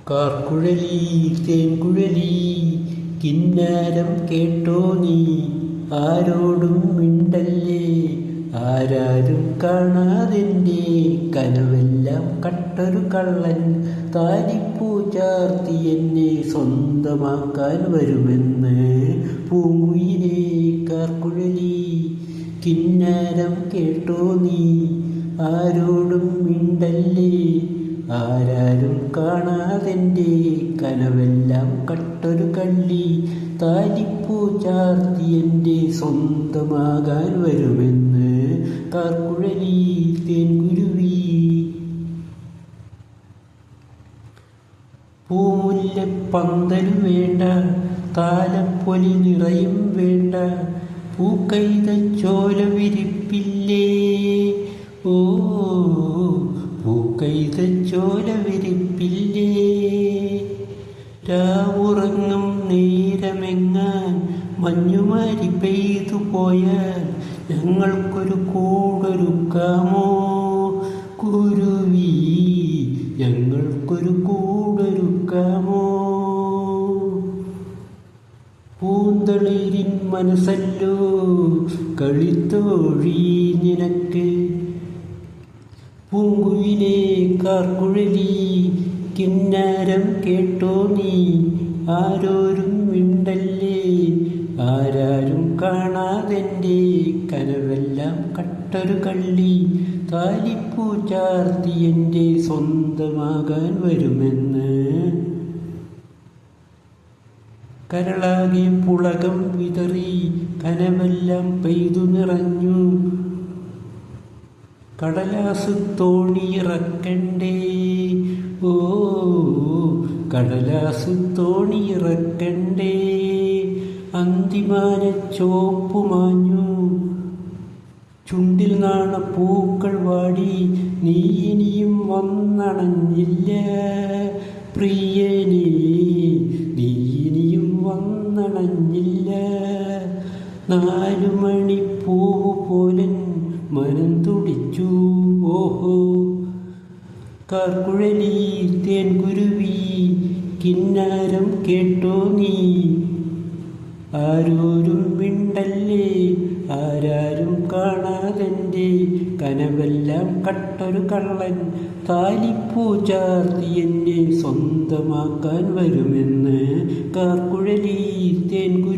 കാർക്കുഴലി തേൻകുഴലി കിന്നാരം കേട്ടോ നീ, ആരോടും മിണ്ടല്ലേ, ആരാരും കാണാതെൻ്റെ കനവെല്ലാം കട്ടൊരു കള്ളൻ താലിപ്പൂ ചാർത്തി എന്നെ സ്വന്തമാക്കാൻ വരുമെന്ന്. പൂങ്കുയിലേ കാർക്കുഴലി കിന്നാരം കേട്ടോ നീ, ആരോടും മിണ്ടല്ലേ, ആരാരും കാണാതെൻ്റെ കനവെല്ലാം കട്ടൊരു കള്ളി താലിപ്പൂ ചാർത്തി എൻ്റെ സ്വന്തമാകാൻ വരുമെന്ന്. കാർക്കുഴലി തേൻകുരുവി. പൂമുല്ലപ്പന്തൽ വേണ്ട, താലപ്പൊലി നിറയും വേണ്ട, പൂക്കൈത ചോല വിരിപ്പില്ലേ, ഓ പൂക്കൈത ചോല വിരിപ്പില്ലേ. രാവുറങ്ങും നേരമെങ്ങാൻ മഞ്ഞുമാരി പെയ്തു പോയാൽ ഞങ്ങൾക്കൊരു കൂടൊരുക്കാമോ കുരുവി, ഞങ്ങൾക്കൊരു കൂടൊരുക്കാമോ. പൂന്തളിരിൻ മനസ്സല്ലോ കളിത്തോഴി നിനക്ക്. പൂങ്കുയിലേ കാർക്കുഴലി കിന്നാരം കേട്ടോ നീ, ആരോരും മിണ്ടല്ലേ, ആരാരും കാണാതെൻ്റെ കനവെല്ലാം കട്ടൊരു കള്ളി താലിപ്പൂ ചാർത്തി എൻ്റെ സ്വന്തമാകാൻ വരുമെന്ന്. കരളാകെ പുളകം വിതറി കനവെല്ലാം പെയ്തു നിറഞ്ഞു, കടലാസ് തോണിയിറക്കണ്ടേ, ഓ കടലാസ് തോണിയിറക്കണ്ടേ. അന്തിമാന ചോപ്പു മാഞ്ഞു, ചുണ്ടിൽ നാണ പൂക്കൾ വാടി, നീ ഇനിയും വന്നണഞ്ഞില്ല പ്രിയനേ, നീ ഇനിയും വന്നണഞ്ഞില്ല. 4 മണിപ്പൂവ് പോലൻ മനം തുടിച്ചു, ഓഹോ. കാർക്കുഴലി തേൻകുരുവി കിന്നാരം കേട്ടോ നീ, ആരോരും മിണ്ടല്ലേ, ആരാരും കാണാതെൻ്റെ കനവെല്ലാം കട്ടൊരു കള്ളൻ താലിപ്പൂ ചാർത്തി എന്നെ സ്വന്തമാക്കാൻ വരുമെന്ന്. കാർക്കുഴലി തേൻകുരു.